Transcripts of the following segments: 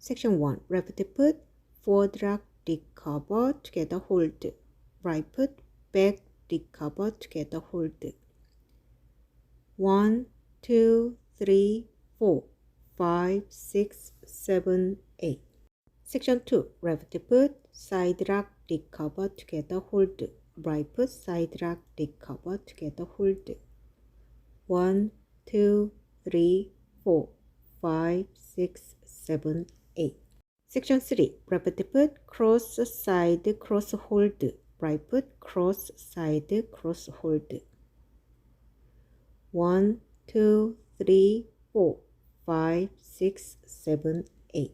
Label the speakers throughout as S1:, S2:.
S1: Section 1. Left foot, forward rock, recover, together hold. Right foot, back, recover, together hold. 1, 2, 3, 4, 5, 6, 7, 8. Section 2. Left foot, side rock, recover, together hold. Right foot, side rock, recover, together hold. 1, 2, 3, 4, 5, 6, 7, 8. Section 3. Left foot, cross side, cross hold. Right foot, cross side, cross hold. 1, 2, 3, 4, 5, 6, 7, 8.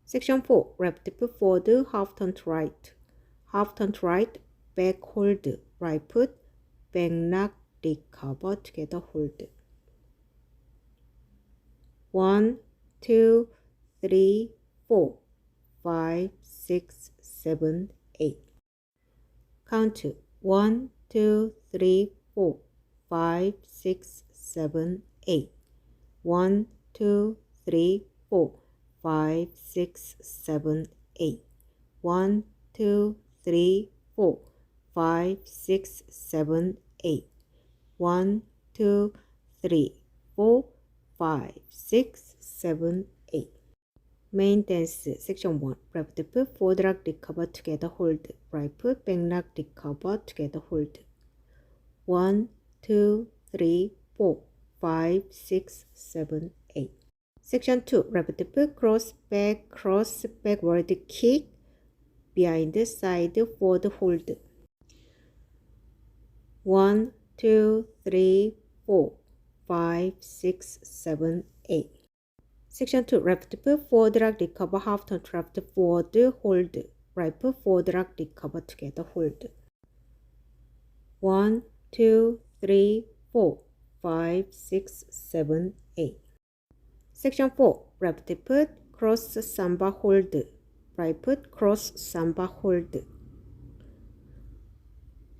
S1: Section 4. Left foot forward, half turn to right. Half turn to right, back hold. Right foot, back knock, recover, together hold. 1, 2, 3, 4, 5, 6, 7, 8. Count 1, 2, 3, 4, 5, 6, 7, 8. 1, 2, 3, 4, 5, 6, 7, 8. 1, 2, 3, 4, 5, 6, 7, 8. 1, 2, 3, 4, 5, 6, 7, 8. Main dance, section 1. Left foot, forward rock, recover, together hold. Right foot, back rock, recover, together hold. 1, 2, 3, 4, 5, 6, 7, 8. Section 2. Left foot, cross, backward kick, behind side, forward hold. 1, 2, 3, 4, 5, 6, 7, 8. Section 2. Left foot, forward rock, recover, half turn to left, forward, hold. Right foot, forward rock, recover, together hold. 1, 2, 3, 4, 5, 6, 7, 8. Section 4. Left foot, cross SAMBA hold. Right foot, cross SAMBA hold.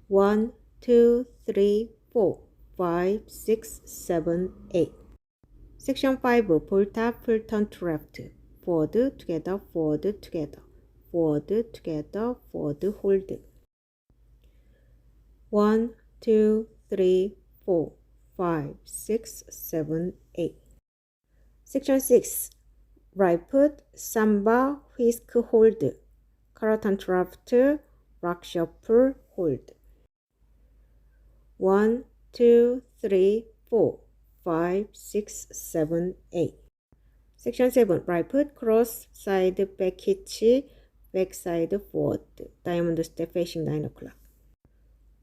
S1: 1, 2, 3, 4, 5, 6, 7, 8. Section 5. VOLTA, full turn to left. Forward, together, forward, together. Forward, together, forward, hold. 1, 2, 3, 4, 5, 6, 7, 8. Section 6. Right foot, SAMBA, whisk, hold. Color turn to left, rock shuffle, hold. 1, 2, 3, 4, 5, 6, 7, 8. Section 7. Right foot, cross side, back hitch, back side, forward. Diamond step facing 9 o'clock.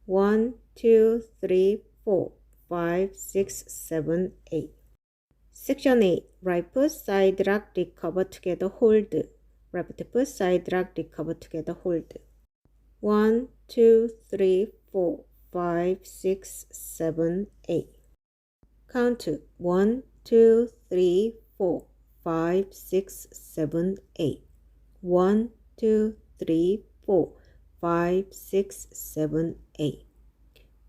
S1: 1, 2, 3, 4, 5, 6, 7, 8. Section 8. Right foot, side rock, recover, together hold. Left foot, side rock, recover, together hold. 1, 2, 3, 4, 5, 6, 7, 8. Count 1, 2, 3, 4, 5, 6, 7, 8. 1, 2, 3, 4, 5, 6, 7, 8.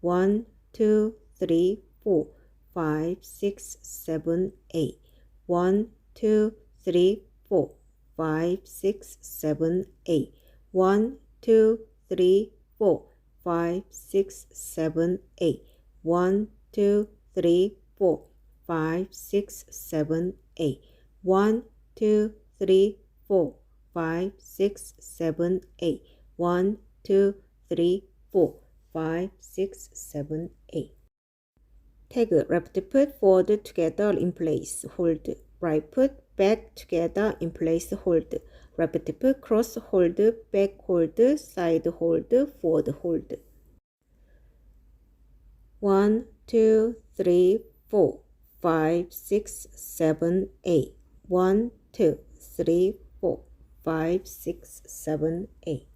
S1: 1, 2, 3, 4, 5, 6, 7, 8. 1, 2, 3, 4, 5, 6, 7, 8. 1, 2, 3, 4, 5, 6, 7, 8. 1, 2, 3, 4, 5, 6, 7, 8. 1, 2, 3, 4, 5, 6, 7, 8. 1, 2, 3, 4, 5, 6, 7, 8. Tag, left foot forward together in place, hold. Right foot back together in place, hold. Left foot cross hold, back hold, side hold, forward hold. 1, 2, 3, 4, 5, 6, 7, 8. 1, 2, 3, 4, 5, 6, 7, 8.